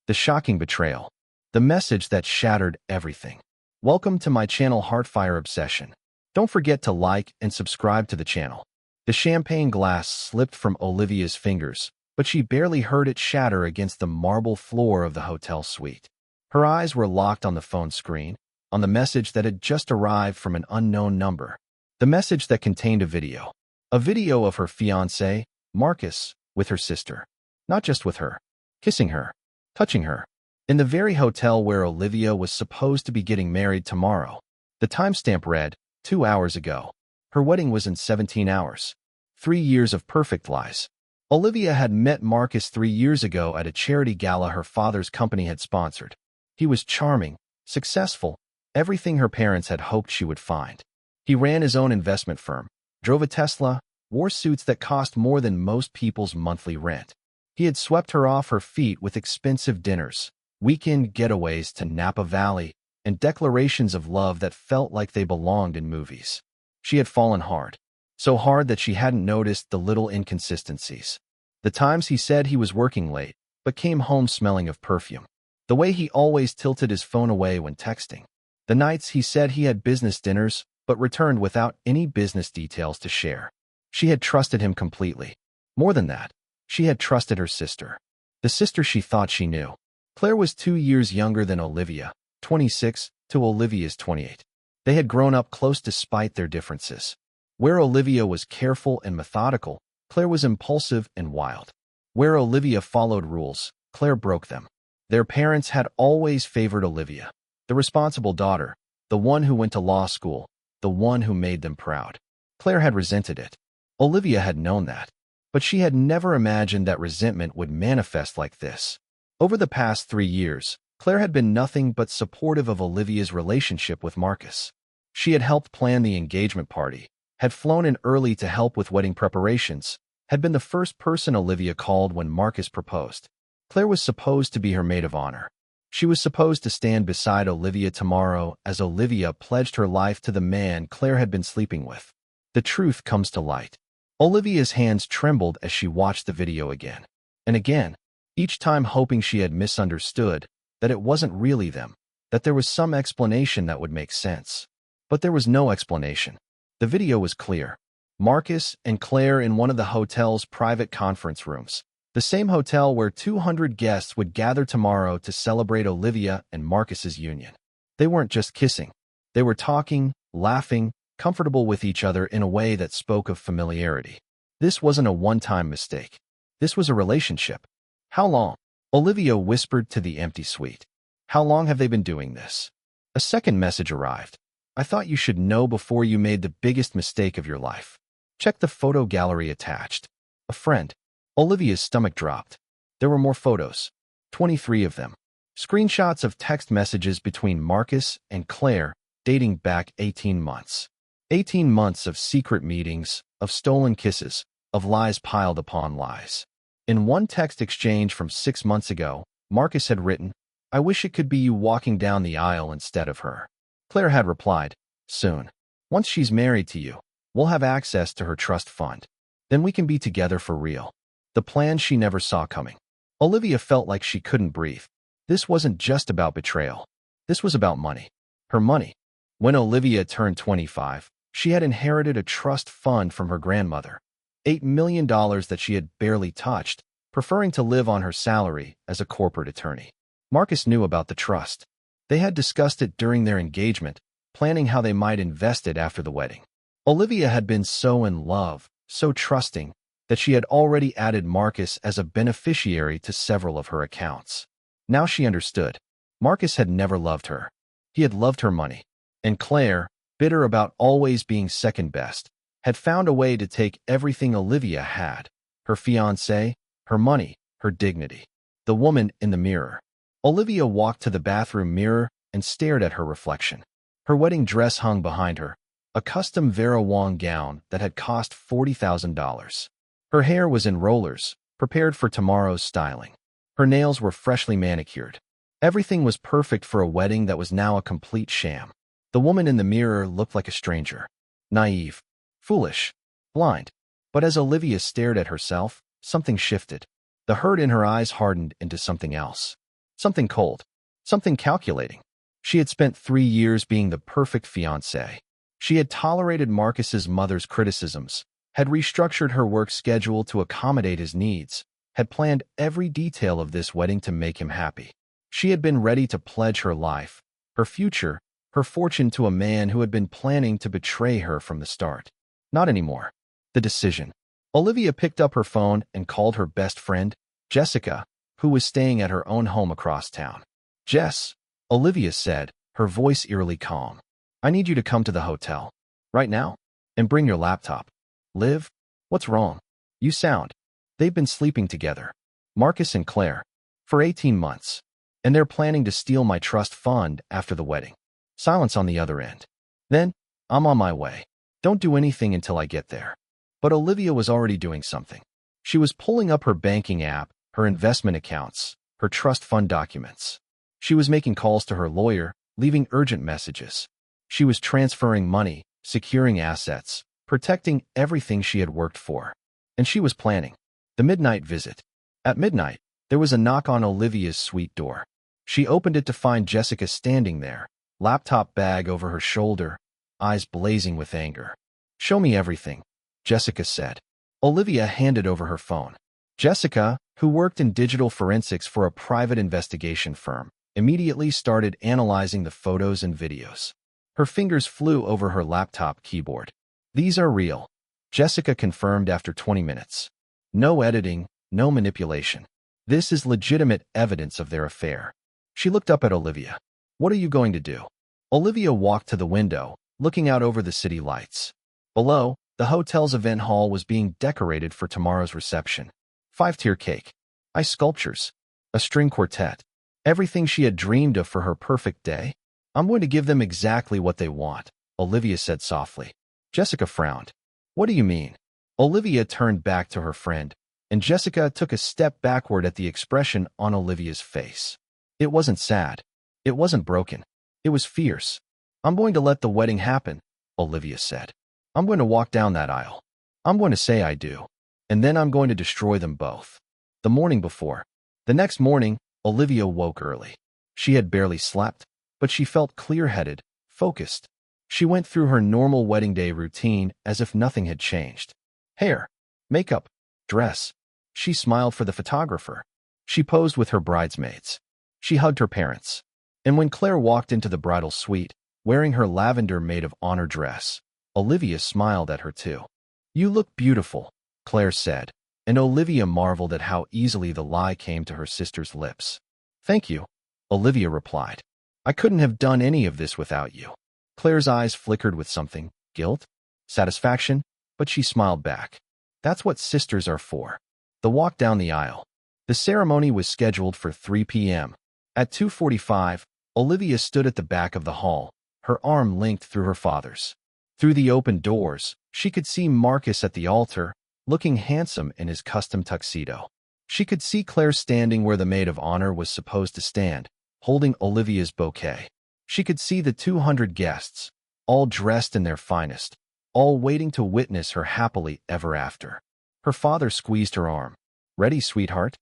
The shocking betrayal. The message that shattered everything. Welcome to my channel Heartfire Obsession. Don't forget to like and subscribe to the channel. The champagne glass slipped from Olivia's fingers, but she barely heard it shatter against the marble floor of the hotel suite. Her eyes were locked on the phone screen, on the message that had just arrived from an unknown number. The message that contained a video. A video of her fiancé, Marcus, with her sister. Not just with her. Kissing her. Touching her. In the very hotel where Olivia was supposed to be getting married tomorrow. The timestamp read, 2 hours ago. Her wedding was in 17 hours. 3 years of perfect lies. Olivia had met Marcus 3 years ago at a charity gala her father's company had sponsored. He was charming, successful, everything her parents had hoped she would find. He ran his own investment firm, drove a Tesla, wore suits that cost more than most people's monthly rent. He had swept her off her feet with expensive dinners, weekend getaways to Napa Valley, and declarations of love that felt like they belonged in movies. She had fallen hard. So hard that she hadn't noticed the little inconsistencies. The times he said he was working late, but came home smelling of perfume. The way he always tilted his phone away when texting. The nights he said he had business dinners, but returned without any business details to share. She had trusted him completely. More than that, she had trusted her sister. The sister she thought she knew. Claire was 2 years younger than Olivia, 26, to Olivia's 28. They had grown up close despite their differences. Where Olivia was careful and methodical, Claire was impulsive and wild. Where Olivia followed rules, Claire broke them. Their parents had always favored Olivia, the responsible daughter, the one who went to law school, the one who made them proud. Claire had resented it. Olivia had known that. But she had never imagined that resentment would manifest like this. Over the past 3 years, Claire had been nothing but supportive of Olivia's relationship with Marcus. She had helped plan the engagement party, had flown in early to help with wedding preparations, had been the first person Olivia called when Marcus proposed. Claire was supposed to be her maid of honor. She was supposed to stand beside Olivia tomorrow as Olivia pledged her life to the man Claire had been sleeping with. The truth comes to light. Olivia's hands trembled as she watched the video again. And again, each time hoping she had misunderstood, that it wasn't really them, that there was some explanation that would make sense. But there was no explanation. The video was clear. Marcus and Claire in one of the hotel's private conference rooms. The same hotel where 200 guests would gather tomorrow to celebrate Olivia and Marcus's union. They weren't just kissing. They were talking, laughing, comfortable with each other in a way that spoke of familiarity. This wasn't a one-time mistake. This was a relationship. How long? Olivia whispered to the empty suite. How long have they been doing this? A second message arrived. I thought you should know before you made the biggest mistake of your life. Check the photo gallery attached. A friend. Olivia's stomach dropped. There were more photos. 23 of them. Screenshots of text messages between Marcus and Claire dating back 18 months. 18 months of secret meetings, of stolen kisses, of lies piled upon lies. In one text exchange from 6 months ago, Marcus had written, I wish it could be you walking down the aisle instead of her. Claire had replied, soon. Once she's married to you, we'll have access to her trust fund. Then we can be together for real. The plan she never saw coming. Olivia felt like she couldn't breathe. This wasn't just about betrayal. This was about money. Her money. When Olivia turned 25, she had inherited a trust fund from her grandmother. $8 million that she had barely touched, preferring to live on her salary as a corporate attorney. Marcus knew about the trust. They had discussed it during their engagement, planning how they might invest it after the wedding. Olivia had been so in love, so trusting, that she had already added Marcus as a beneficiary to several of her accounts. Now she understood. Marcus had never loved her. He had loved her money. And Claire, bitter about always being second best, had found a way to take everything Olivia had. Her fiancé, her money, her dignity. The woman in the mirror. Olivia walked to the bathroom mirror and stared at her reflection. Her wedding dress hung behind her, a custom Vera Wang gown that had cost $40,000. Her hair was in rollers, prepared for tomorrow's styling. Her nails were freshly manicured. Everything was perfect for a wedding that was now a complete sham. The woman in the mirror looked like a stranger. Naive, foolish, blind. But as Olivia stared at herself, something shifted. The hurt in her eyes hardened into something else. Something cold. Something calculating. She had spent 3 years being the perfect fiancé. She had tolerated Marcus's mother's criticisms, had restructured her work schedule to accommodate his needs, had planned every detail of this wedding to make him happy. She had been ready to pledge her life, her future, her fortune to a man who had been planning to betray her from the start. Not anymore. The decision. Olivia picked up her phone and called her best friend, Jessica, who was staying at her own home across town. "Jess," Olivia said, her voice eerily calm. "I need you to come to the hotel. Right now? And bring your laptop." "Liv? What's wrong? You sound." "They've been sleeping together. Marcus and Claire. For 18 months. And they're planning to steal my trust fund after the wedding." Silence on the other end. "Then, I'm on my way. Don't do anything until I get there." But Olivia was already doing something. She was pulling up her banking app, her investment accounts, her trust fund documents. She was making calls to her lawyer, leaving urgent messages. She was transferring money, securing assets, protecting everything she had worked for. And she was planning the midnight visit. At midnight, there was a knock on Olivia's suite door. She opened it to find Jessica standing there, laptop bag over her shoulder, eyes blazing with anger. "Show me everything," Jessica said. Olivia handed over her phone. Jessica, who worked in digital forensics for a private investigation firm, immediately started analyzing the photos and videos. Her fingers flew over her laptop keyboard. "These are real," Jessica confirmed after 20 minutes. "No editing, no manipulation. This is legitimate evidence of their affair." She looked up at Olivia. "What are you going to do?" Olivia walked to the window, looking out over the city lights. Below, the hotel's event hall was being decorated for tomorrow's reception. 5-tier cake, ice sculptures, a string quartet, everything she had dreamed of for her perfect day. "I'm going to give them exactly what they want," Olivia said softly. Jessica frowned. "What do you mean?" Olivia turned back to her friend, and Jessica took a step backward at the expression on Olivia's face. It wasn't sad. It wasn't broken. It was fierce. "I'm going to let the wedding happen," Olivia said. "I'm going to walk down that aisle. I'm going to say I do. And then I'm going to destroy them both." The morning before. The next morning, Olivia woke early. She had barely slept, but she felt clear-headed, focused. She went through her normal wedding day routine as if nothing had changed. Hair, makeup, dress. She smiled for the photographer. She posed with her bridesmaids. She hugged her parents. And when Claire walked into the bridal suite, wearing her lavender maid of honor dress, Olivia smiled at her too. "You look beautiful," Claire said, and Olivia marveled at how easily the lie came to her sister's lips. "Thank you," Olivia replied. "I couldn't have done any of this without you." Claire's eyes flickered with something, guilt, satisfaction, but she smiled back. That's what sisters are for. The walk down the aisle. The ceremony was scheduled for 3 p.m. At 2:45, Olivia stood at the back of the hall, her arm linked through her father's. Through the open doors, she could see Marcus at the altar, looking handsome in his custom tuxedo. She could see Claire standing where the maid of honor was supposed to stand, holding Olivia's bouquet. She could see the 200 guests, all dressed in their finest, all waiting to witness her happily ever after. Her father squeezed her arm. "Ready, sweetheart?"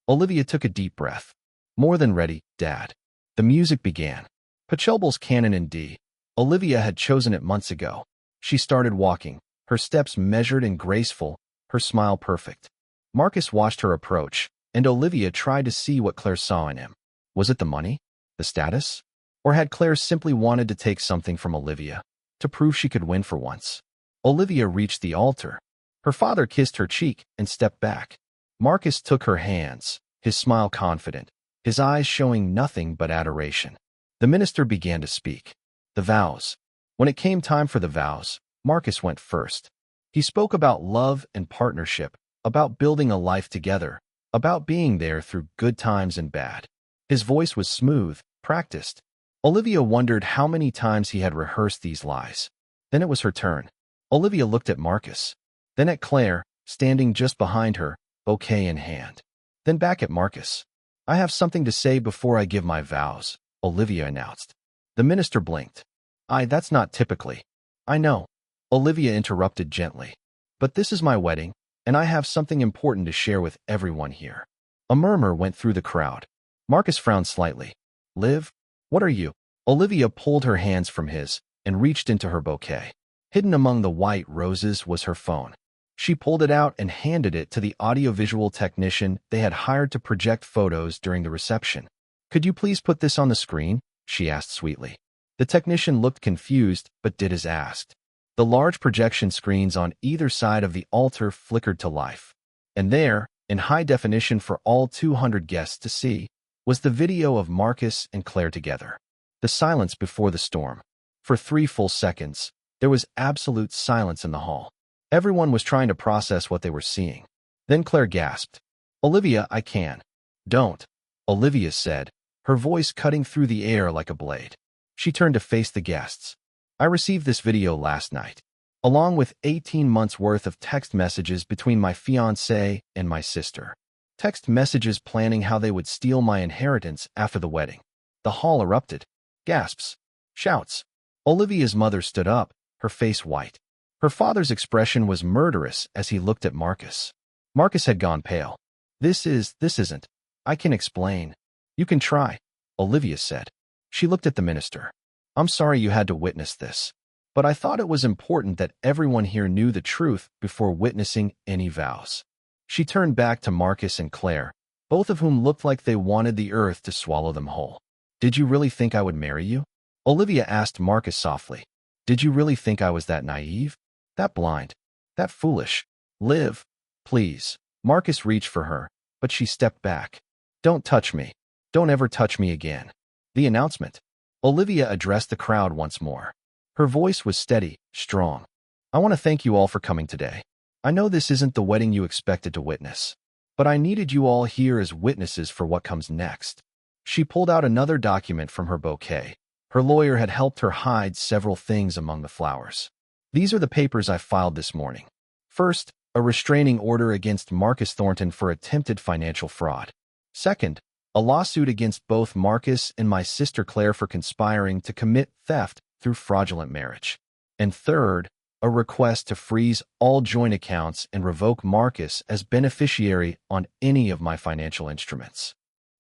Olivia took a deep breath. "More than ready, Dad." The music began. Pachelbel's Canon in D. Olivia had chosen it months ago. She started walking, her steps measured and graceful, her smile perfect. Marcus watched her approach, and Olivia tried to see what Claire saw in him. Was it the money? The status? Or had Claire simply wanted to take something from Olivia, to prove she could win for once? Olivia reached the altar. Her father kissed her cheek and stepped back. Marcus took her hands, his smile confident, his eyes showing nothing but adoration. The minister began to speak. The vows. When it came time for the vows, Marcus went first. He spoke about love and partnership, about building a life together, about being there through good times and bad. His voice was smooth, practiced. Olivia wondered how many times he had rehearsed these lies. Then it was her turn. Olivia looked at Marcus, then at Claire, standing just behind her, bouquet in hand. Then back at Marcus. "I have something to say before I give my vows," Olivia announced. The minister blinked. That's not typically." "I know," Olivia interrupted gently. "But this is my wedding, and I have something important to share with everyone here." A murmur went through the crowd. Marcus frowned slightly. Liv? What are you? Olivia pulled her hands from his and reached into her bouquet. Hidden among the white roses was her phone. She pulled it out and handed it to the audiovisual technician they had hired to project photos during the reception. Could you please put this on the screen? She asked sweetly. The technician looked confused but did as asked. The large projection screens on either side of the altar flickered to life. And there, in high definition for all 200 guests to see, was the video of Marcus and Claire together. The silence before the storm. For 3 full seconds, there was absolute silence in the hall. Everyone was trying to process what they were seeing. Then Claire gasped. Olivia, I can. Don't. Olivia said, her voice cutting through the air like a blade. She turned to face the guests. I received this video last night, along with 18 months' worth of text messages between my fiancé and my sister. Text messages planning how they would steal my inheritance after the wedding. The hall erupted. Gasps. Shouts. Olivia's mother stood up, her face white. Her father's expression was murderous as he looked at Marcus. Marcus had gone pale. This isn't. I can explain. You can try, Olivia said. She looked at the minister. I'm sorry you had to witness this, but I thought it was important that everyone here knew the truth before witnessing any vows. She turned back to Marcus and Claire, both of whom looked like they wanted the earth to swallow them whole. Did you really think I would marry you? Olivia asked Marcus softly. Did you really think I was that naive? That blind? That foolish? Liv, please. Marcus reached for her, but she stepped back. Don't touch me. Don't ever touch me again. The announcement. Olivia addressed the crowd once more. Her voice was steady, strong. I want to thank you all for coming today. I know this isn't the wedding you expected to witness, but I needed you all here as witnesses for what comes next. She pulled out another document from her bouquet. Her lawyer had helped her hide several things among the flowers. These are the papers I filed this morning. First, a restraining order against Marcus Thornton for attempted financial fraud. Second, a lawsuit against both Marcus and my sister Claire for conspiring to commit theft through fraudulent marriage. And third, a request to freeze all joint accounts and revoke Marcus as beneficiary on any of my financial instruments.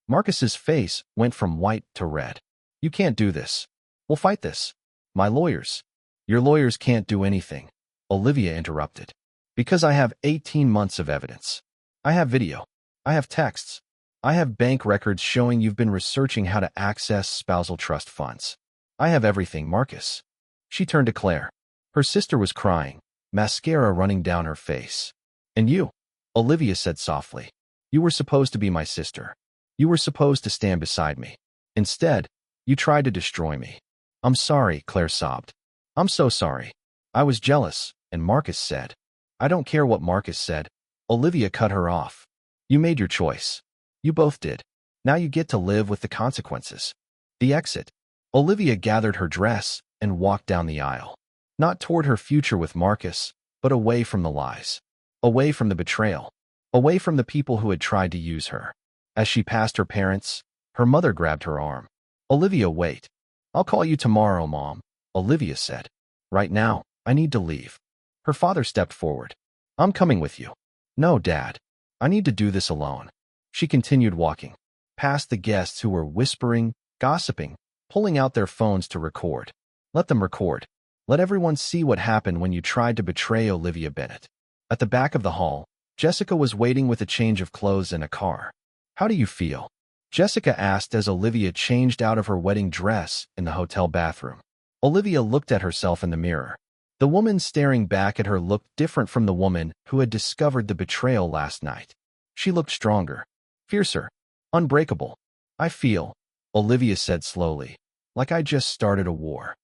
Marcus's face went from white to red. You can't do this. We'll fight this. My lawyers. Your lawyers can't do anything, Olivia interrupted. Because I have 18 months of evidence. I have video. I have texts. I have bank records showing you've been researching how to access spousal trust funds. I have everything, Marcus. She turned to Claire. Her sister was crying, mascara running down her face. And you, Olivia said softly. You were supposed to be my sister. You were supposed to stand beside me. Instead, you tried to destroy me. I'm sorry, Claire sobbed. I'm so sorry. I was jealous, and Marcus said. I don't care what Marcus said. Olivia cut her off. You made your choice. You both did. Now you get to live with the consequences. The exit. Olivia gathered her dress and walked down the aisle. Not toward her future with Marcus, but away from the lies. Away from the betrayal. Away from the people who had tried to use her. As she passed her parents, her mother grabbed her arm. Olivia, wait. I'll call you tomorrow, Mom, Olivia said. Right now, I need to leave. Her father stepped forward. I'm coming with you. No, Dad. I need to do this alone. She continued walking, past the guests who were whispering, gossiping, pulling out their phones to record. Let them record. Let everyone see what happened when you tried to betray Olivia Bennett. At the back of the hall, Jessica was waiting with a change of clothes in a car. How do you feel? Jessica asked as Olivia changed out of her wedding dress in the hotel bathroom. Olivia looked at herself in the mirror. The woman staring back at her looked different from the woman who had discovered the betrayal last night. She looked stronger, fiercer, unbreakable. I feel, Olivia said slowly, like I just started a war.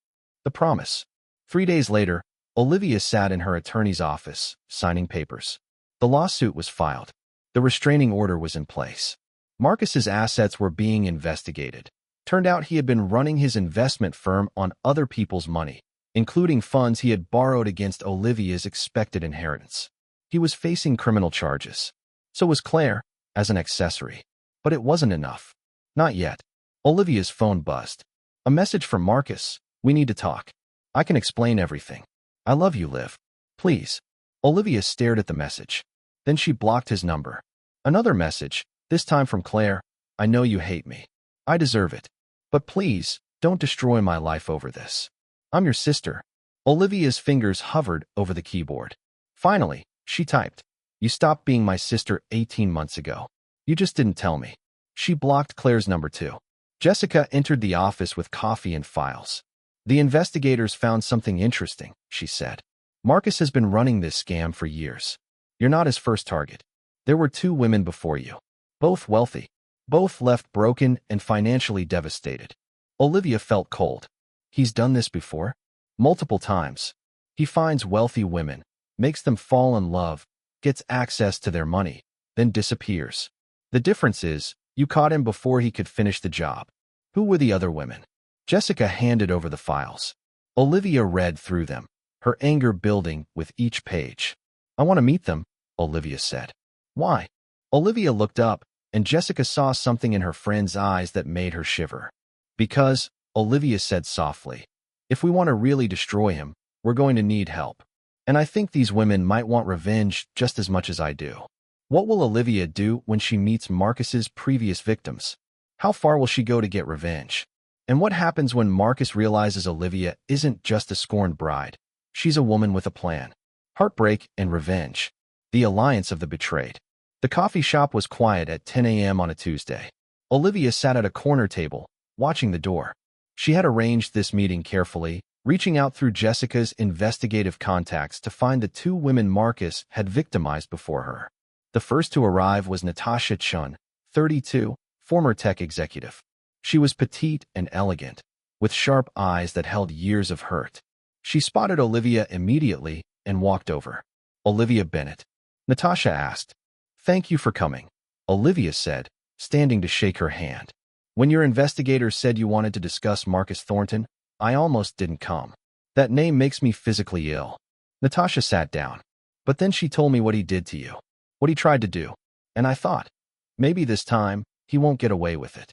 The promise. 3 days later, Olivia sat in her attorney's office, signing papers. The lawsuit was filed. The restraining order was in place. Marcus's assets were being investigated. Turned out he had been running his investment firm on other people's money, including funds he had borrowed against Olivia's expected inheritance. He was facing criminal charges. So was Claire, as an accessory. But it wasn't enough. Not yet. Olivia's phone buzzed. A message from Marcus. We need to talk. I can explain everything. I love you, Liv. Please. Olivia stared at the message. Then she blocked his number. Another message, this time from Claire. I know you hate me. I deserve it. But please, don't destroy my life over this. I'm your sister. Olivia's fingers hovered over the keyboard. Finally, she typed, "You stopped being my sister 18 months ago. You just didn't tell me." She blocked Claire's number 2. Jessica entered the office with coffee and files. "The investigators found something interesting," she said. "Marcus has been running this scam for years. You're not his first target. There were 2 women before you. Both wealthy. Both left broken and financially devastated." Olivia felt cold. He's done this before? Multiple times. He finds wealthy women, makes them fall in love, gets access to their money, then disappears. The difference is, you caught him before he could finish the job. Who were the other women? Jessica handed over the files. Olivia read through them, her anger building with each page. "I want to meet them," Olivia said. "Why?" Olivia looked up, and Jessica saw something in her friend's eyes that made her shiver. "Because," Olivia said softly, "if we want to really destroy him, we're going to need help. And I think these women might want revenge just as much as I do." What will Olivia do when she meets Marcus's previous victims? How far will she go to get revenge? And what happens when Marcus realizes Olivia isn't just a scorned bride? She's a woman with a plan. Heartbreak and revenge. The alliance of the betrayed. The coffee shop was quiet at 10 a.m. on a Tuesday. Olivia sat at a corner table, watching the door. She had arranged this meeting carefully, reaching out through Jessica's investigative contacts to find the 2 women Marcus had victimized before her. The first to arrive was Natasha Chun, 32, former tech executive. She was petite and elegant, with sharp eyes that held years of hurt. She spotted Olivia immediately and walked over. "Olivia Bennett?" Natasha asked. "Thank you for coming," Olivia said, standing to shake her hand. "When your investigator said you wanted to discuss Marcus Thornton, I almost didn't come. That name makes me physically ill." Natasha sat down. "But then she told me what he did to you, what he tried to do, and I thought, maybe this time, he won't get away with it."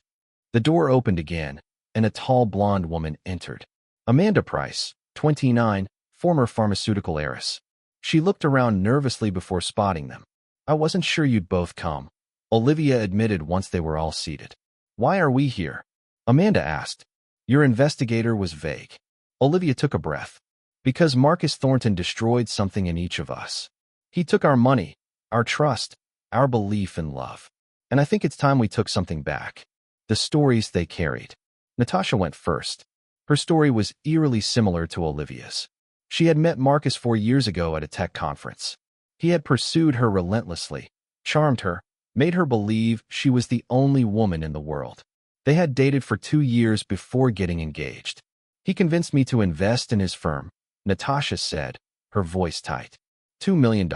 The door opened again, and a tall blonde woman entered. Amanda Price, 29, former pharmaceutical heiress. She looked around nervously before spotting them. "I wasn't sure you'd both come," Olivia admitted once they were all seated. "Why are we here?" Amanda asked. Your investigator was vague. Olivia took a breath. "Because Marcus Thornton destroyed something in each of us. He took our money, our trust, our belief in love. And I think it's time we took something back. The stories they carried." Natasha went first. Her story was eerily similar to Olivia's. She had met Marcus 4 years ago at a tech conference. He had pursued her relentlessly, charmed her, made her believe she was the only woman in the world. They had dated for 2 years before getting engaged. "He convinced me to invest in his firm," Natasha said, her voice tight. $2 million.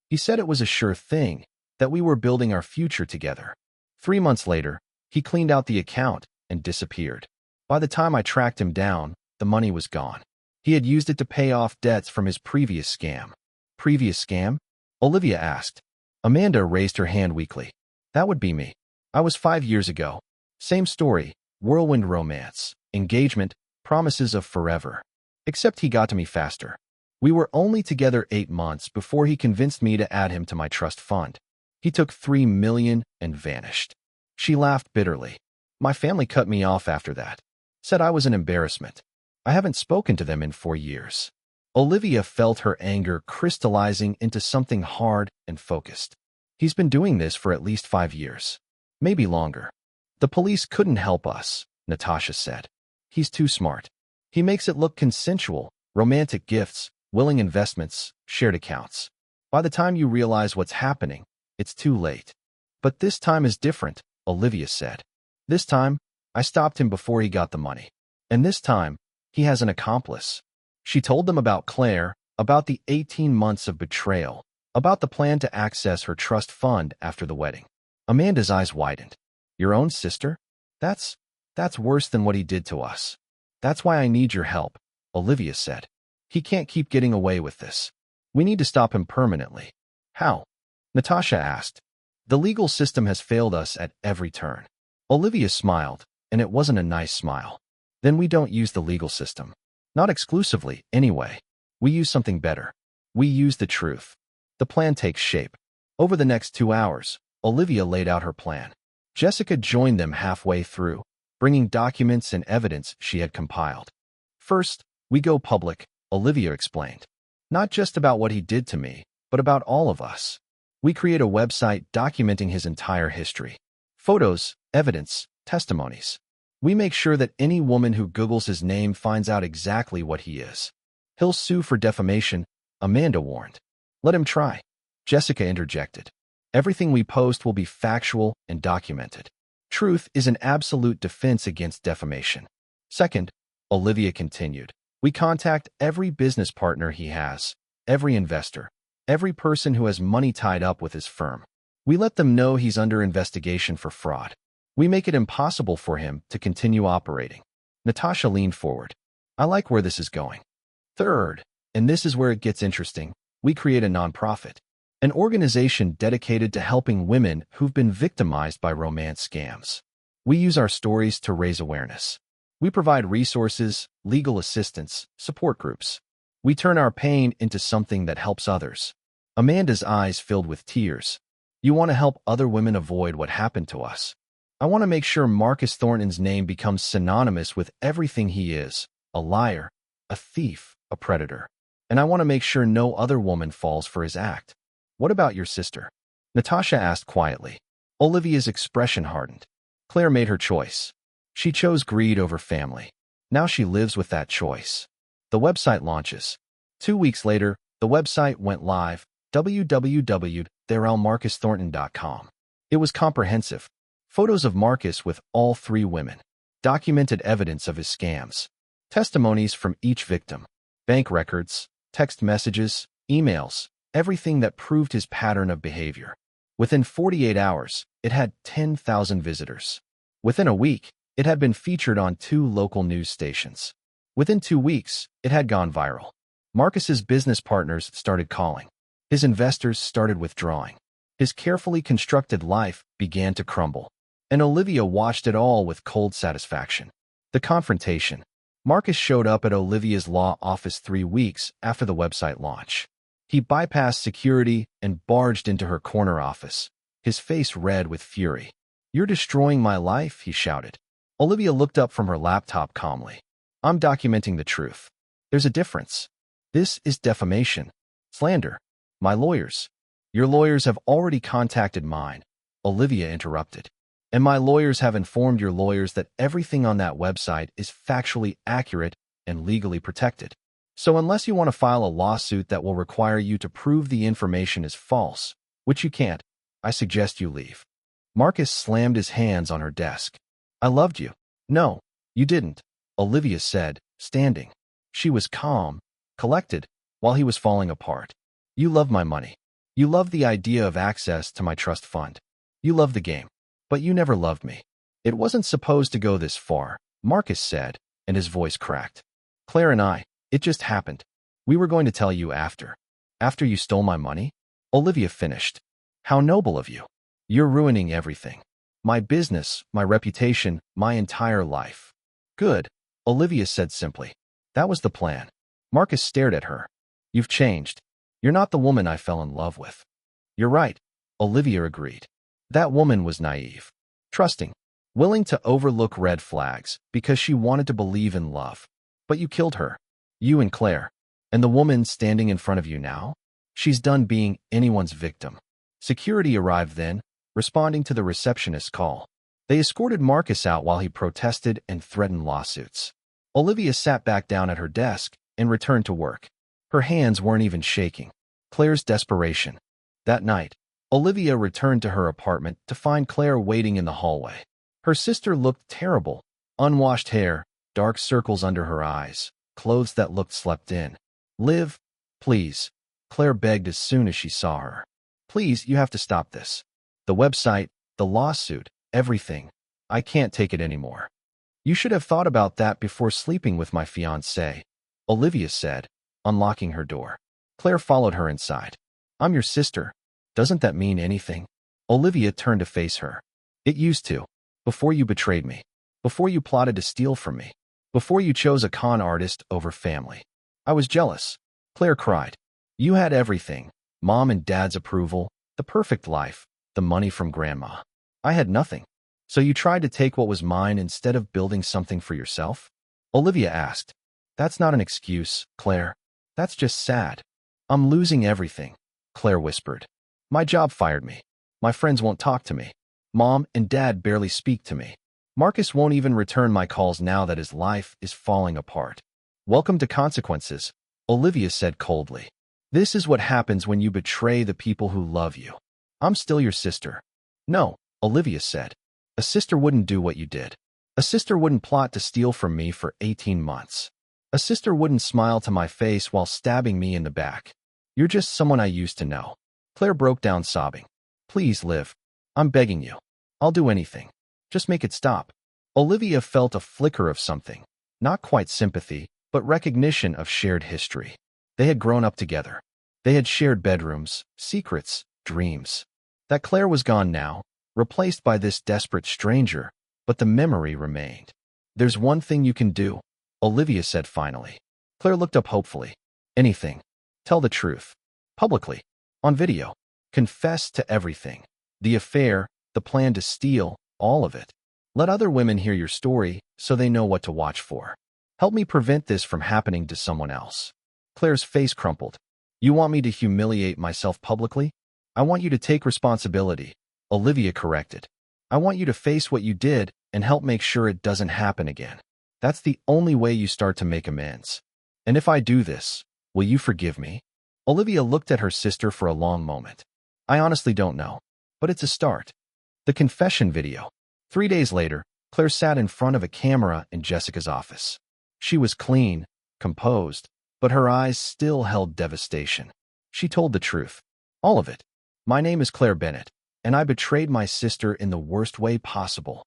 He said it was a sure thing, that we were building our future together. 3 months later, he cleaned out the account and disappeared. By the time I tracked him down, the money was gone. He had used it to pay off debts from his previous scam. "Previous scam?" Olivia asked. Amanda raised her hand weakly. "That would be me. I was 5 years ago. Same story, whirlwind romance, engagement, promises of forever. Except he got to me faster. We were only together 8 months before he convinced me to add him to my trust fund. He took $3 million and vanished." She laughed bitterly. "My family cut me off after that. Said I was an embarrassment. I haven't spoken to them in 4 years. Olivia felt her anger crystallizing into something hard and focused. "He's been doing this for at least 5 years. Maybe longer. The police couldn't help us," Natasha said. "He's too smart. He makes it look consensual, romantic gifts, willing investments, shared accounts. By the time you realize what's happening, it's too late." "But this time is different," Olivia said. "This time, I stopped him before he got the money. And this time, he has an accomplice." She told them about Claire, about the 18 months of betrayal, about the plan to access her trust fund after the wedding. Amanda's eyes widened. "Your own sister? That's worse than what he did to us. That's why I need your help," Olivia said. "He can't keep getting away with this. We need to stop him permanently." "How?" Natasha asked. "The legal system has failed us at every turn." Olivia smiled, and it wasn't a nice smile. "Then we don't use the legal system. Not exclusively, anyway. We use something better. We use the truth." The plan takes shape. Over the next 2 hours, Olivia laid out her plan. Jessica joined them halfway through, bringing documents and evidence she had compiled. First, we go public, Olivia explained. Not just about what he did to me, but about all of us. We create a website documenting his entire history. Photos, evidence, testimonies. We make sure that any woman who Googles his name finds out exactly what he is. He'll sue for defamation, Amanda warned. Let him try, Jessica interjected. Everything we post will be factual and documented. Truth is an absolute defense against defamation. Second, Olivia continued, we contact every business partner he has, every investor, every person who has money tied up with his firm. We let them know he's under investigation for fraud. We make it impossible for him to continue operating. Natasha leaned forward. I like where this is going. Third, and this is where it gets interesting, we create a nonprofit. An organization dedicated to helping women who've been victimized by romance scams. We use our stories to raise awareness. We provide resources, legal assistance, support groups. We turn our pain into something that helps others. Amanda's eyes filled with tears. You want to help other women avoid what happened to us. I want to make sure Marcus Thornton's name becomes synonymous with everything he is, a liar, a thief, a predator. And I want to make sure no other woman falls for his act. What about your sister? Natasha asked quietly. Olivia's expression hardened. Claire made her choice. She chose greed over family. Now she lives with that choice. The website launches. 2 weeks later, the website went live, www.therellmarcusthornton.com. It was comprehensive. Photos of Marcus with all 3 women. Documented evidence of his scams. Testimonies from each victim. Bank records, text messages, emails, everything that proved his pattern of behavior. Within 48 hours, it had 10,000 visitors. Within a week, it had been featured on 2 local news stations. Within 2 weeks, it had gone viral. Marcus's business partners started calling. His investors started withdrawing. His carefully constructed life began to crumble. And Olivia watched it all with cold satisfaction. The confrontation. Marcus showed up at Olivia's law office 3 weeks after the website launch. He bypassed security and barged into her corner office, his face red with fury. You're destroying my life, he shouted. Olivia looked up from her laptop calmly. I'm documenting the truth. There's a difference. This is defamation. Slander. My lawyers. Your lawyers have already contacted mine, Olivia interrupted. And my lawyers have informed your lawyers that everything on that website is factually accurate and legally protected. So unless you want to file a lawsuit that will require you to prove the information is false, which you can't, I suggest you leave. Marcus slammed his hands on her desk. I loved you. No, you didn't, Olivia said, standing. She was calm, collected, while he was falling apart. You love my money. You love the idea of access to my trust fund. You love the game. But you never loved me. It wasn't supposed to go this far, Marcus said, and his voice cracked. Claire and I, it just happened. We were going to tell you after. After you stole my money? Olivia finished. How noble of you. You're ruining everything. My business, my reputation, my entire life. Good, Olivia said simply. That was the plan. Marcus stared at her. You've changed. You're not the woman I fell in love with. You're right, Olivia agreed. That woman was naive, trusting, willing to overlook red flags because she wanted to believe in love. But you killed her. You and Claire. And the woman standing in front of you now? She's done being anyone's victim. Security arrived then, responding to the receptionist's call. They escorted Marcus out while he protested and threatened lawsuits. Olivia sat back down at her desk and returned to work. Her hands weren't even shaking. Claire's desperation. That night, Olivia returned to her apartment to find Claire waiting in the hallway. Her sister looked terrible. Unwashed hair, dark circles under her eyes, clothes that looked slept in. Liv, please, Claire begged as soon as she saw her. Please, you have to stop this. The website, the lawsuit, everything. I can't take it anymore. You should have thought about that before sleeping with my fiancé, Olivia said, unlocking her door. Claire followed her inside. I'm your sister. Doesn't that mean anything? Olivia turned to face her. It used to. Before you betrayed me. Before you plotted to steal from me. Before you chose a con artist over family. I was jealous. Claire cried. You had everything. Mom and Dad's approval, the perfect life, the money from Grandma. I had nothing. So you tried to take what was mine instead of building something for yourself? Olivia asked. That's not an excuse, Claire. That's just sad. I'm losing everything, Claire whispered. My job fired me. My friends won't talk to me. Mom and Dad barely speak to me. Marcus won't even return my calls now that his life is falling apart. Welcome to consequences, Olivia said coldly. This is what happens when you betray the people who love you. I'm still your sister. No, Olivia said. A sister wouldn't do what you did. A sister wouldn't plot to steal from me for 18 months. A sister wouldn't smile to my face while stabbing me in the back. You're just someone I used to know. Claire broke down sobbing. Please, Liv. I'm begging you. I'll do anything. Just make it stop. Olivia felt a flicker of something. Not quite sympathy, but recognition of shared history. They had grown up together. They had shared bedrooms, secrets, dreams. That Claire was gone now, replaced by this desperate stranger, but the memory remained. There's one thing you can do, Olivia said finally. Claire looked up hopefully. Anything. Tell the truth. Publicly. On video. Confess to everything. The affair, the plan to steal, all of it. Let other women hear your story so they know what to watch for. Help me prevent this from happening to someone else. Claire's face crumpled. You want me to humiliate myself publicly? I want you to take responsibility, Olivia corrected. I want you to face what you did and help make sure it doesn't happen again. That's the only way you start to make amends. And if I do this, will you forgive me? Olivia looked at her sister for a long moment. I honestly don't know, but it's a start. The confession video. 3 days later, Claire sat in front of a camera in Jessica's office. She was clean, composed, but her eyes still held devastation. She told the truth. All of it. My name is Claire Bennett, and I betrayed my sister in the worst way possible.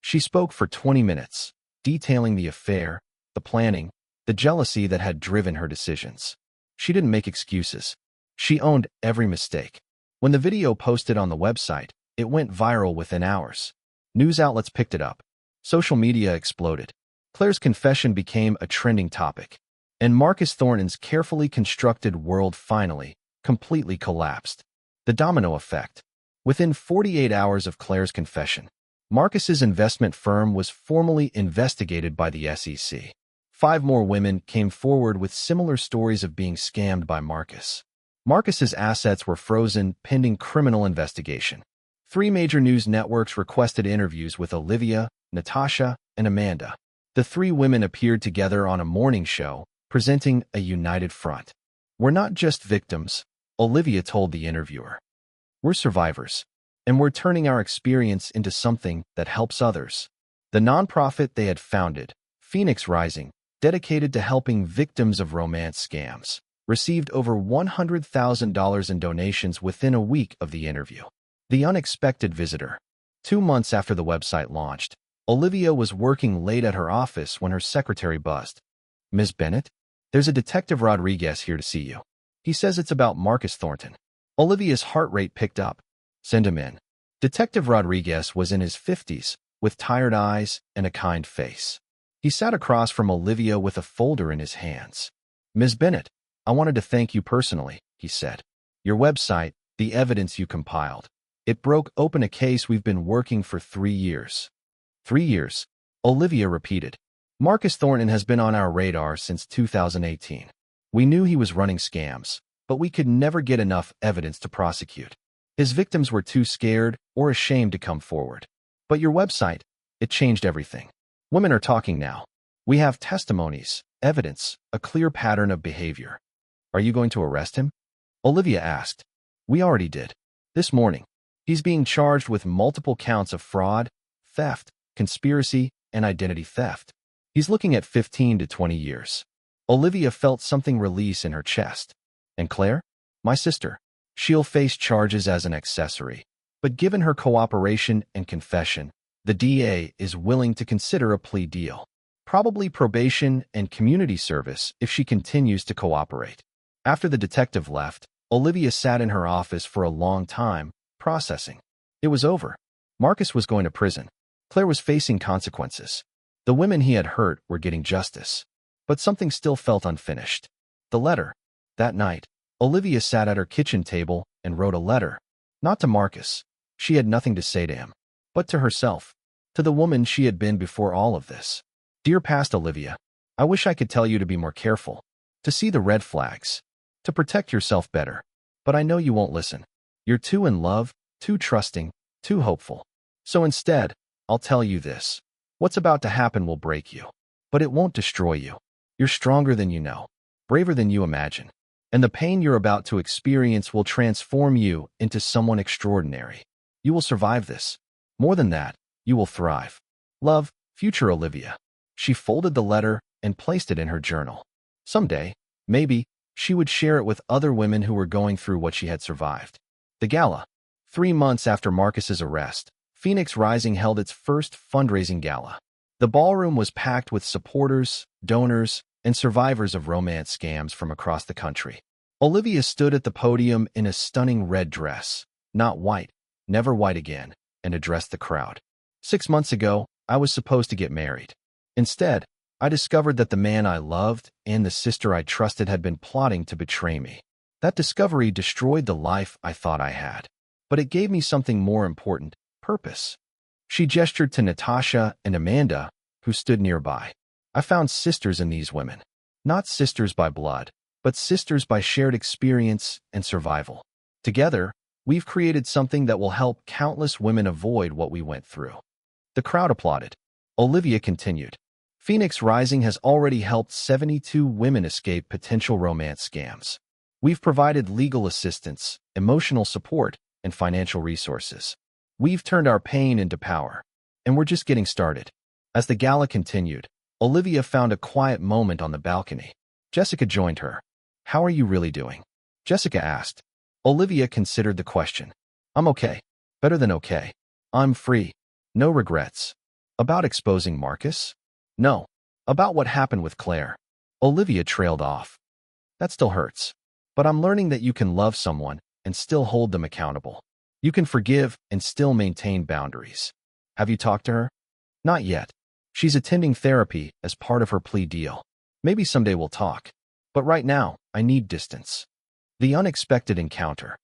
She spoke for 20 minutes, detailing the affair, the planning, the jealousy that had driven her decisions. She didn't make excuses. She owned every mistake. When the video posted on the website, it went viral within hours. News outlets picked it up. Social media exploded. Claire's confession became a trending topic. And Marcus Thornton's carefully constructed world finally, completely collapsed. The domino effect. Within 48 hours of Claire's confession, Marcus's investment firm was formally investigated by the SEC. 5 more women came forward with similar stories of being scammed by Marcus. Marcus's assets were frozen pending criminal investigation. 3 major news networks requested interviews with Olivia, Natasha, and Amanda. The 3 women appeared together on a morning show, presenting a united front. We're not just victims, Olivia told the interviewer. We're survivors, and we're turning our experience into something that helps others. The nonprofit they had founded, Phoenix Rising, dedicated to helping victims of romance scams, received over $100,000 in donations within a week of the interview. The unexpected visitor. 2 months after the website launched, Olivia was working late at her office when her secretary buzzed. Ms. Bennett? There's a Detective Rodriguez here to see you. He says it's about Marcus Thornton. Olivia's heart rate picked up. Send him in. Detective Rodriguez was in his 50s, with tired eyes and a kind face. He sat across from Olivia with a folder in his hands. Ms. Bennett, I wanted to thank you personally, he said. Your website, the evidence you compiled. It broke open a case we've been working for 3 years. 3 years, Olivia repeated. Marcus Thornton has been on our radar since 2018. We knew he was running scams, but we could never get enough evidence to prosecute. His victims were too scared or ashamed to come forward. But your website, it changed everything. Women are talking now. We have testimonies, evidence, a clear pattern of behavior. Are you going to arrest him? Olivia asked. We already did. This morning. He's being charged with multiple counts of fraud, theft, conspiracy, and identity theft. He's looking at 15 to 20 years. Olivia felt something release in her chest. And Claire? My sister. She'll face charges as an accessory. But given her cooperation and confession, the DA is willing to consider a plea deal. Probably probation and community service if she continues to cooperate. After the detective left, Olivia sat in her office for a long time, processing. It was over. Marcus was going to prison. Claire was facing consequences. The women he had hurt were getting justice. But something still felt unfinished. The letter. That night, Olivia sat at her kitchen table and wrote a letter. Not to Marcus. She had nothing to say to him. But to herself. To the woman she had been before all of this. Dear past Olivia, I wish I could tell you to be more careful, to see the red flags, to protect yourself better. But I know you won't listen. You're too in love, too trusting, too hopeful. So instead, I'll tell you this. What's about to happen will break you, but it won't destroy you. You're stronger than you know, braver than you imagine, and the pain you're about to experience will transform you into someone extraordinary. You will survive this. More than that, you will thrive. Love, future Olivia. She folded the letter and placed it in her journal. Someday, maybe, she would share it with other women who were going through what she had survived. The gala. 3 months after Marcus's arrest, Phoenix Rising held its first fundraising gala. The ballroom was packed with supporters, donors, and survivors of romance scams from across the country. Olivia stood at the podium in a stunning red dress, not white, never white again, and addressed the crowd. 6 months ago, I was supposed to get married. Instead, I discovered that the man I loved and the sister I trusted had been plotting to betray me. That discovery destroyed the life I thought I had. But it gave me something more important, purpose. She gestured to Natasha and Amanda, who stood nearby. I found sisters in these women. Not sisters by blood, but sisters by shared experience and survival. Together, we've created something that will help countless women avoid what we went through. The crowd applauded. Olivia continued. Phoenix Rising has already helped 72 women escape potential romance scams. We've provided legal assistance, emotional support, and financial resources. We've turned our pain into power, and we're just getting started. As the gala continued, Olivia found a quiet moment on the balcony. Jessica joined her. How are you really doing? Jessica asked. Olivia considered the question. I'm okay. Better than okay. I'm free. No regrets. About exposing Marcus? No. About what happened with Claire. Olivia trailed off. That still hurts. But I'm learning that you can love someone and still hold them accountable. You can forgive and still maintain boundaries. Have you talked to her? Not yet. She's attending therapy as part of her plea deal. Maybe someday we'll talk. But right now, I need distance. The unexpected encounter.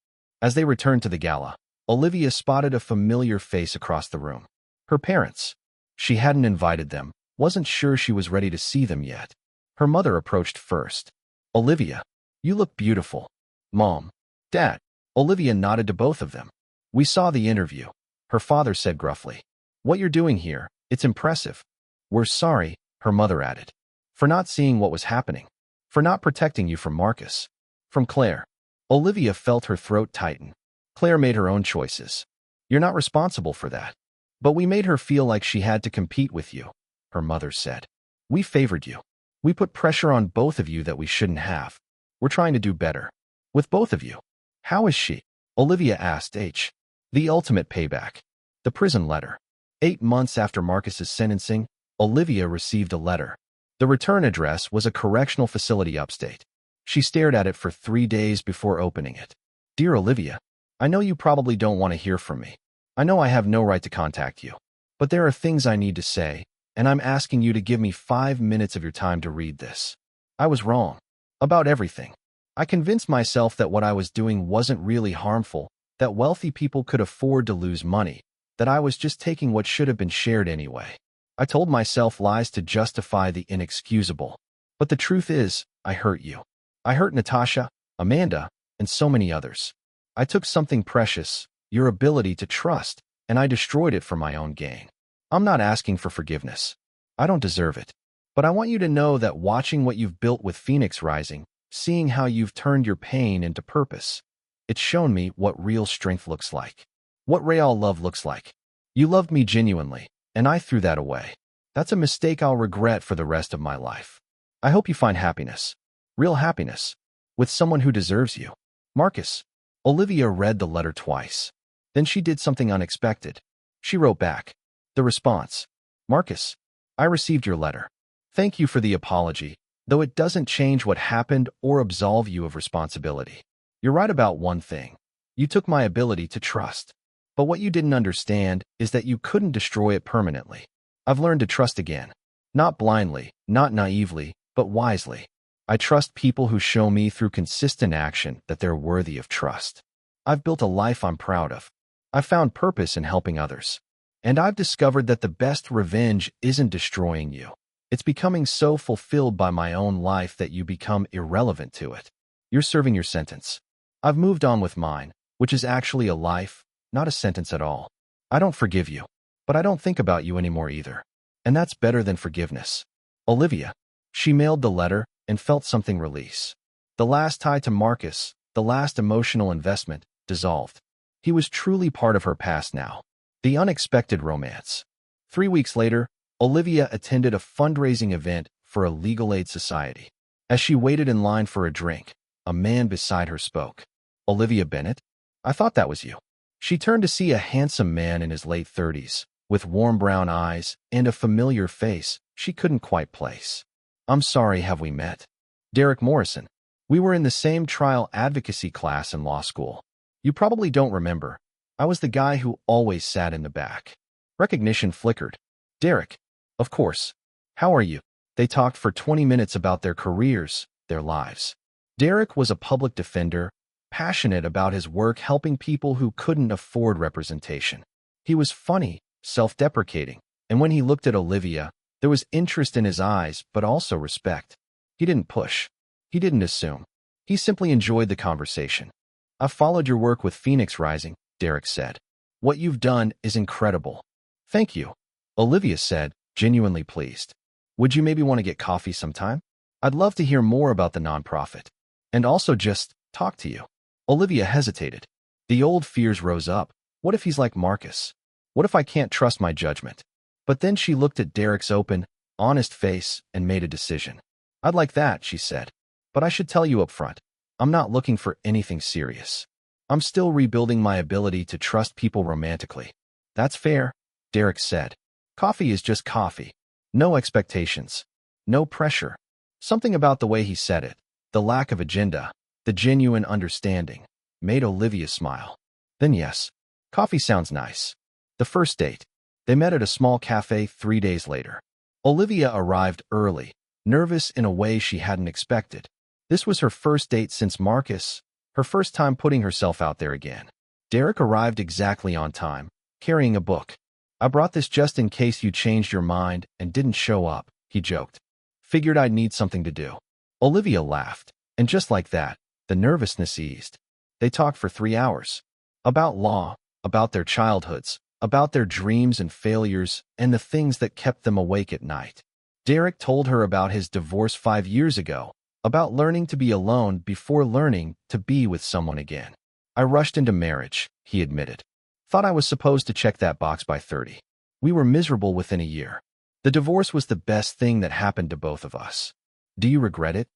As they returned to the gala, Olivia spotted a familiar face across the room. Her parents. She hadn't invited them, wasn't sure she was ready to see them yet. Her mother approached first. Olivia, you look beautiful. Mom. Dad. Olivia nodded to both of them. We saw the interview. Her father said gruffly. What you're doing here, it's impressive. We're sorry, her mother added. For not seeing what was happening. For not protecting you from Marcus. From Claire. Olivia felt her throat tighten. Claire made her own choices. You're not responsible for that. But we made her feel like she had to compete with you, her mother said. We favored you. We put pressure on both of you that we shouldn't have. We're trying to do better. With both of you. How is she? Olivia asked H. The ultimate payback. The prison letter. 8 months after Marcus's sentencing, Olivia received a letter. The return address was a correctional facility upstate. She stared at it for 3 days before opening it. Dear Olivia, I know you probably don't want to hear from me. I know I have no right to contact you. But there are things I need to say, and I'm asking you to give me 5 minutes of your time to read this. I was wrong. About everything. I convinced myself that what I was doing wasn't really harmful, that wealthy people could afford to lose money, that I was just taking what should have been shared anyway. I told myself lies to justify the inexcusable. But the truth is, I hurt you. I hurt Natasha, Amanda, and so many others. I took something precious, your ability to trust, and I destroyed it for my own gain. I'm not asking for forgiveness. I don't deserve it. But I want you to know that watching what you've built with Phoenix Rising, seeing how you've turned your pain into purpose, it's shown me what real strength looks like. What real love looks like. You loved me genuinely, and I threw that away. That's a mistake I'll regret for the rest of my life. I hope you find happiness. Real happiness. With someone who deserves you. Marcus. Olivia read the letter twice. Then she did something unexpected. She wrote back. The response. Marcus, I received your letter. Thank you for the apology, though it doesn't change what happened or absolve you of responsibility. You're right about one thing. You took my ability to trust. But what you didn't understand is that you couldn't destroy it permanently. I've learned to trust again. Not blindly, not naively, but wisely. I trust people who show me through consistent action that they're worthy of trust. I've built a life I'm proud of. I've found purpose in helping others. And I've discovered that the best revenge isn't destroying you. It's becoming so fulfilled by my own life that you become irrelevant to it. You're serving your sentence. I've moved on with mine, which is actually a life, not a sentence at all. I don't forgive you, but I don't think about you anymore either. And that's better than forgiveness. Olivia. She mailed the letter and felt something release. The last tie to Marcus, the last emotional investment, dissolved. He was truly part of her past now. The unexpected romance. 3 weeks later, Olivia attended a fundraising event for a legal aid society. As she waited in line for a drink, a man beside her spoke. Olivia Bennett? I thought that was you. She turned to see a handsome man in his late 30s, with warm brown eyes and a familiar face she couldn't quite place. I'm sorry, have we met? Derek Morrison. We were in the same trial advocacy class in law school. You probably don't remember. I was the guy who always sat in the back. Recognition flickered. Derek. Of course. How are you? They talked for 20 minutes about their careers, their lives. Derek was a public defender, passionate about his work helping people who couldn't afford representation. He was funny, self-deprecating, and when he looked at Olivia, there was interest in his eyes, but also respect. He didn't push. He didn't assume. He simply enjoyed the conversation. I've followed your work with Phoenix Rising, Derek said. What you've done is incredible. Thank you, Olivia said, genuinely pleased. Would you maybe want to get coffee sometime? I'd love to hear more about the nonprofit. And also just talk to you. Olivia hesitated. The old fears rose up. What if he's like Marcus? What if I can't trust my judgment? But then she looked at Derek's open, honest face and made a decision. I'd like that, she said. But I should tell you up front, I'm not looking for anything serious. I'm still rebuilding my ability to trust people romantically. That's fair, Derek said. Coffee is just coffee. No expectations. No pressure. Something about the way he said it, the lack of agenda, the genuine understanding, made Olivia smile. Then yes, coffee sounds nice. The first date. They met at a small cafe 3 days later. Olivia arrived early, nervous in a way she hadn't expected. This was her first date since Marcus, her first time putting herself out there again. Derek arrived exactly on time, carrying a book. I brought this just in case you changed your mind and didn't show up, he joked. Figured I'd need something to do. Olivia laughed, and just like that, the nervousness eased. They talked for 3 hours. About law, about their childhoods, about their dreams and failures, and the things that kept them awake at night. Derek told her about his divorce 5 years ago, about learning to be alone before learning to be with someone again. I rushed into marriage, he admitted. Thought I was supposed to check that box by 30. We were miserable within a year. The divorce was the best thing that happened to both of us. Do you regret it?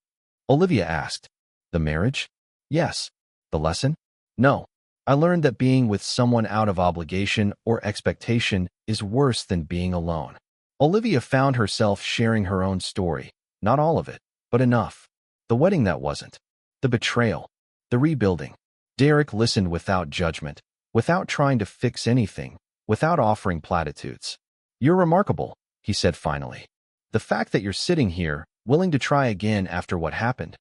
Olivia asked. The marriage? Yes. The lesson? No. I learned that being with someone out of obligation or expectation is worse than being alone. Olivia found herself sharing her own story, not all of it, but enough. The wedding that wasn't. The betrayal. The rebuilding. Derek listened without judgment, without trying to fix anything, without offering platitudes. You're remarkable, he said finally. The fact that you're sitting here, willing to try again after what happened,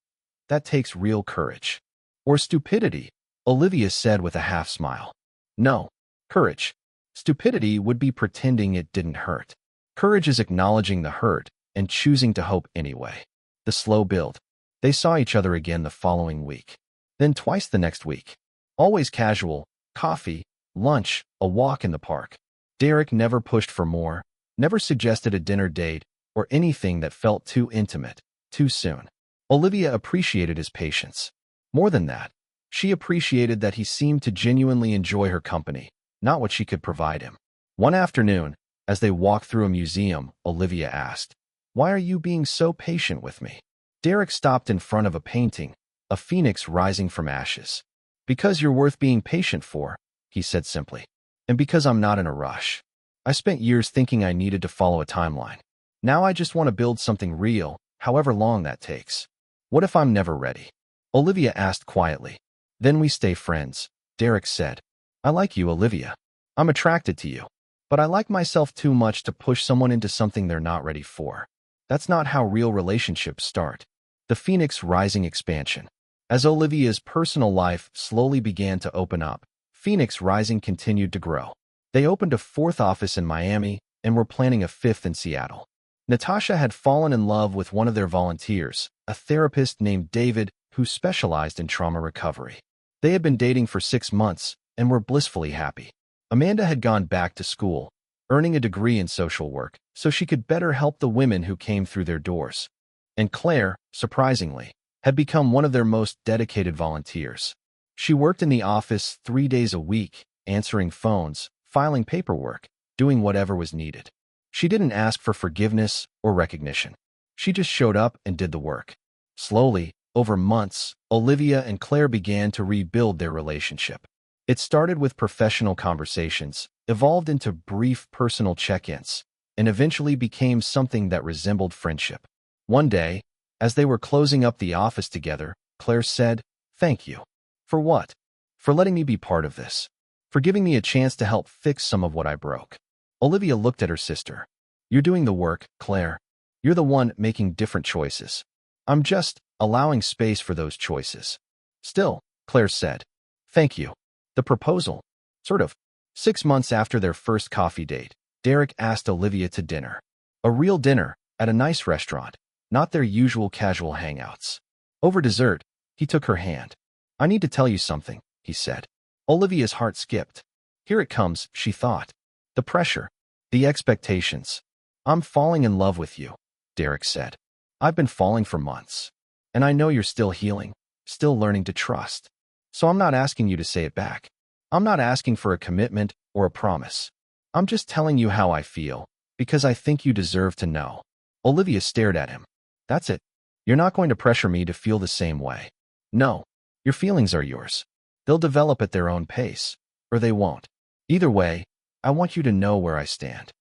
that takes real courage. Or stupidity, Olivia said with a half smile. No, courage. Stupidity would be pretending it didn't hurt. Courage is acknowledging the hurt and choosing to hope anyway. The slow build. They saw each other again the following week. Then twice the next week. Always casual, coffee, lunch, a walk in the park. Derek never pushed for more, never suggested a dinner date, or anything that felt too intimate, too soon. Olivia appreciated his patience. More than that, she appreciated that he seemed to genuinely enjoy her company, not what she could provide him. One afternoon, as they walked through a museum, Olivia asked, "Why are you being so patient with me?" Derek stopped in front of a painting, a phoenix rising from ashes. Because you're worth being patient for, he said simply. And because I'm not in a rush. I spent years thinking I needed to follow a timeline. Now I just want to build something real, however long that takes. What if I'm never ready? Olivia asked quietly. Then we stay friends, Derek said. I like you, Olivia. I'm attracted to you. But I like myself too much to push someone into something they're not ready for. That's not how real relationships start. The Phoenix Rising expansion. As Olivia's personal life slowly began to open up, Phoenix Rising continued to grow. They opened a fourth office in Miami and were planning a fifth in Seattle. Natasha had fallen in love with one of their volunteers, a therapist named David who specialized in trauma recovery. They had been dating for 6 months and were blissfully happy. Amanda had gone back to school, earning a degree in social work, so she could better help the women who came through their doors. And Claire, surprisingly, had become one of their most dedicated volunteers. She worked in the office 3 days a week, answering phones, filing paperwork, doing whatever was needed. She didn't ask for forgiveness or recognition. She just showed up and did the work. Slowly, over months, Olivia and Claire began to rebuild their relationship. It started with professional conversations, evolved into brief personal check-ins, and eventually became something that resembled friendship. One day, as they were closing up the office together, Claire said, "Thank you." "For what?" "For letting me be part of this. For giving me a chance to help fix some of what I broke." Olivia looked at her sister. "You're doing the work, Claire. You're the one making different choices. I'm just allowing space for those choices." "Still," Claire said. "Thank you." The proposal, sort of. 6 months after their first coffee date, Derek asked Olivia to dinner. A real dinner, at a nice restaurant, not their usual casual hangouts. Over dessert, he took her hand. "I need to tell you something," he said. Olivia's heart skipped. Here it comes, she thought. The pressure, the expectations. "I'm falling in love with you," Derek said. "I've been falling for months. And I know you're still healing, still learning to trust. So I'm not asking you to say it back. I'm not asking for a commitment or a promise. I'm just telling you how I feel, because I think you deserve to know." Olivia stared at him. "That's it. You're not going to pressure me to feel the same way." "No. Your feelings are yours. They'll develop at their own pace, or they won't. Either way, I want you to know where I stand."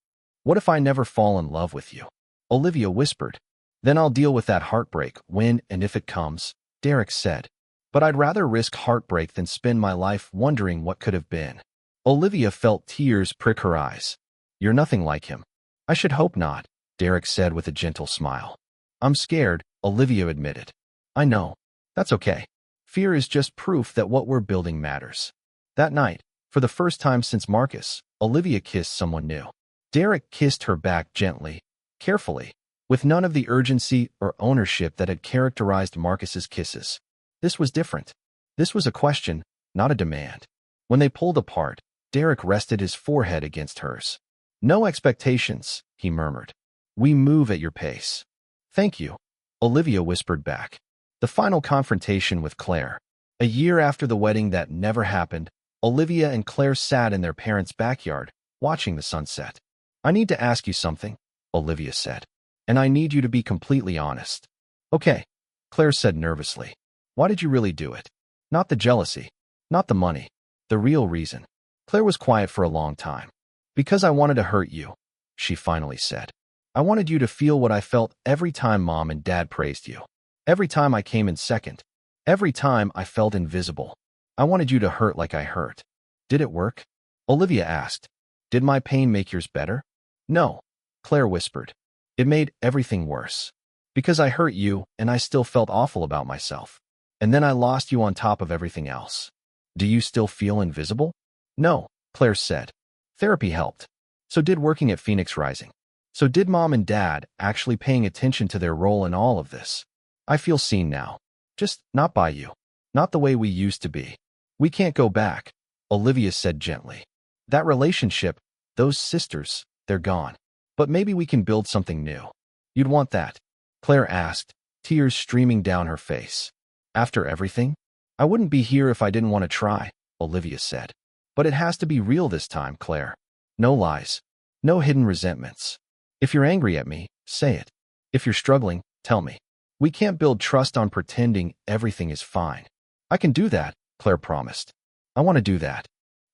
"What if I never fall in love with you?" Olivia whispered. "Then I'll deal with that heartbreak when and if it comes," Derek said. "But I'd rather risk heartbreak than spend my life wondering what could have been." Olivia felt tears prick her eyes. "You're nothing like him." "I should hope not," Derek said with a gentle smile. "I'm scared," Olivia admitted. "I know. That's okay. Fear is just proof that what we're building matters." That night, for the first time since Marcus, Olivia kissed someone new. Derek kissed her back gently, carefully, with none of the urgency or ownership that had characterized Marcus's kisses. This was different. This was a question, not a demand. When they pulled apart, Derek rested his forehead against hers. "No expectations," he murmured. "We move at your pace." "Thank you," Olivia whispered back. The final confrontation with Claire. A year after the wedding that never happened, Olivia and Claire sat in their parents' backyard, watching the sunset. "I need to ask you something," Olivia said. "And I need you to be completely honest." "Okay," Claire said nervously. "Why did you really do it?" "Not the jealousy. Not the money. The real reason." Claire was quiet for a long time. "Because I wanted to hurt you," she finally said. "I wanted you to feel what I felt every time Mom and Dad praised you. Every time I came in second. Every time I felt invisible. I wanted you to hurt like I hurt." "Did it work?" Olivia asked. "Did my pain make yours better?" "No," Claire whispered. "It made everything worse. Because I hurt you and I still felt awful about myself. And then I lost you on top of everything else." "Do you still feel invisible?" "No," Claire said. "Therapy helped. So did working at Phoenix Rising. So did Mom and Dad actually paying attention to their role in all of this. I feel seen now. Just not by you. Not the way we used to be. We can't go back," Olivia said gently. "That relationship, those sisters, they're gone. But maybe we can build something new." "You'd want that?" Claire asked, tears streaming down her face. "After everything?" "I wouldn't be here if I didn't want to try," Olivia said. "But it has to be real this time, Claire. No lies. No hidden resentments. If you're angry at me, say it. If you're struggling, tell me. We can't build trust on pretending everything is fine." "I can do that," Claire promised. "I want to do that."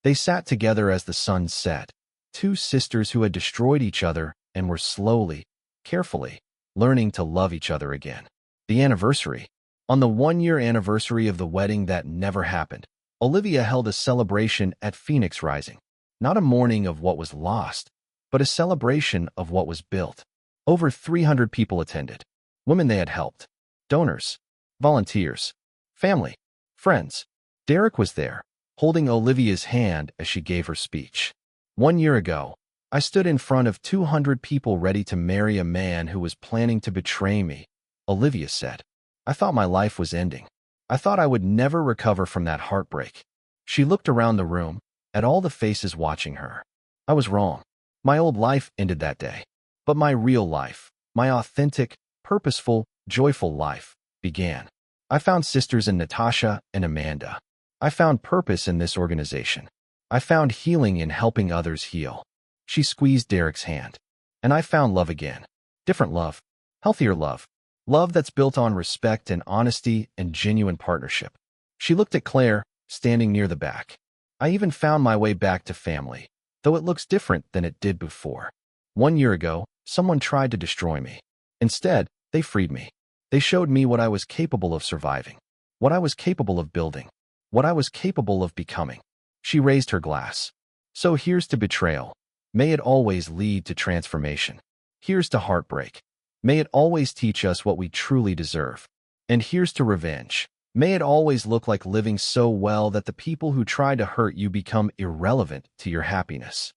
They sat together as the sun set. Two sisters who had destroyed each other and were slowly, carefully, learning to love each other again. The anniversary. On the 1-year anniversary of the wedding that never happened, Olivia held a celebration at Phoenix Rising. Not a mourning of what was lost, but a celebration of what was built. Over 300 people attended. Women they had helped. Donors. Volunteers. Family. Friends. Derek was there, holding Olivia's hand as she gave her speech. 1 year ago, I stood in front of 200 people ready to marry a man who was planning to betray me, Olivia said. I thought my life was ending. I thought I would never recover from that heartbreak. She looked around the room, at all the faces watching her. I was wrong. My old life ended that day. But my real life, my authentic, purposeful, joyful life, began. I found sisters in Natasha and Amanda. I found purpose in this organization. I found healing in helping others heal. She squeezed Derek's hand. And I found love again. Different love. Healthier love. Love that's built on respect and honesty and genuine partnership. She looked at Claire, standing near the back. I even found my way back to family, though it looks different than it did before. 1 year ago, someone tried to destroy me. Instead, they freed me. They showed me what I was capable of surviving, what I was capable of building, what I was capable of becoming. She raised her glass. So here's to betrayal. May it always lead to transformation. Here's to heartbreak. May it always teach us what we truly deserve. And here's to revenge. May it always look like living so well that the people who try to hurt you become irrelevant to your happiness.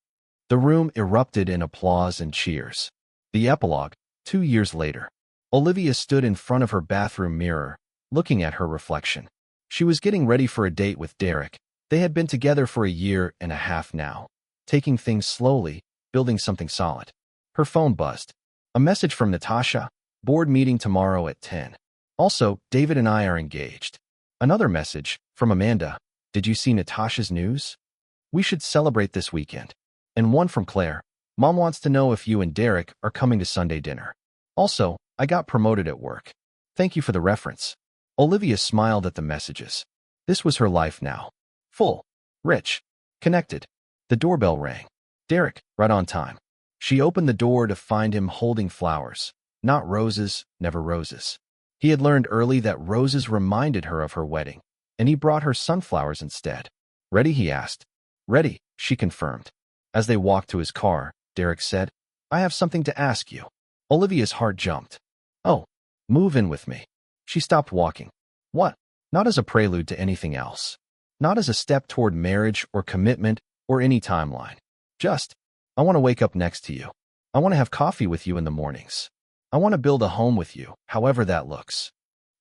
The room erupted in applause and cheers. The epilogue, 2 years later. Olivia stood in front of her bathroom mirror, looking at her reflection. She was getting ready for a date with Derek. They had been together for 1.5 years now, taking things slowly, building something solid. Her phone buzzed. A message from Natasha, board meeting tomorrow at 10. Also, David and I are engaged. Another message from Amanda. Did you see Natasha's news? We should celebrate this weekend. And one from Claire. Mom wants to know if you and Derek are coming to Sunday dinner. Also, I got promoted at work. Thank you for the reference. Olivia smiled at the messages. This was her life now. Full, rich, connected. The doorbell rang. Derek, right on time. She opened the door to find him holding flowers. Not roses, never roses. He had learned early that roses reminded her of her wedding, and he brought her sunflowers instead. Ready, he asked. Ready, she confirmed. As they walked to his car, Derek said, I have something to ask you. Olivia's heart jumped. Oh, move in with me. She stopped walking. What? Not as a prelude to anything else. Not as a step toward marriage or commitment or any timeline. Just, I want to wake up next to you. I want to have coffee with you in the mornings. I want to build a home with you, however that looks.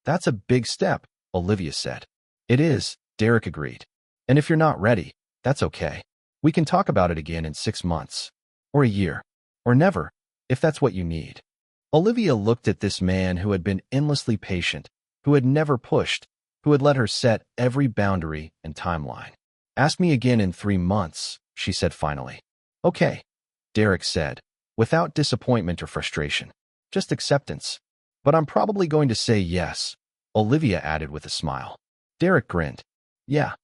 That's a big step, Olivia said. It is, Derek agreed. And if you're not ready, that's okay. We can talk about it again in 6 months. Or a year. Or never, if that's what you need. Olivia looked at this man who had been endlessly patient, who had never pushed, who had let her set every boundary and timeline. Ask me again in 3 months, she said finally. Okay, Derek said, without disappointment or frustration, just acceptance. But I'm probably going to say yes, Olivia added with a smile. Derek grinned. Yeah,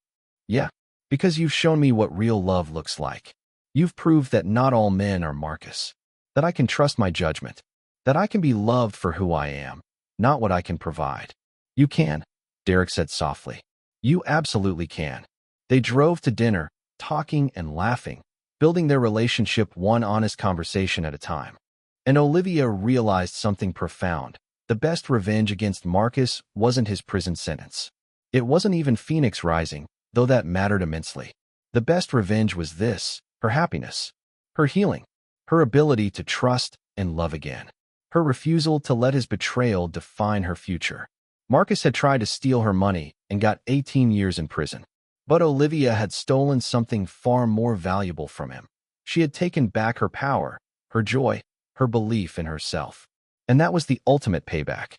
because you've shown me what real love looks like. You've proved that not all men are Marcus, that I can trust my judgment, that I can be loved for who I am, not what I can provide. You can, Derek said softly. You absolutely can. They drove to dinner, talking and laughing, building their relationship one honest conversation at a time. And Olivia realized something profound. The best revenge against Marcus wasn't his prison sentence. It wasn't even Phoenix Rising, though that mattered immensely. The best revenge was this, her happiness, her healing, her ability to trust and love again, her refusal to let his betrayal define her future. Marcus had tried to steal her money and got 18 years in prison. But Olivia had stolen something far more valuable from him. She had taken back her power, her joy, her belief in herself. And that was the ultimate payback.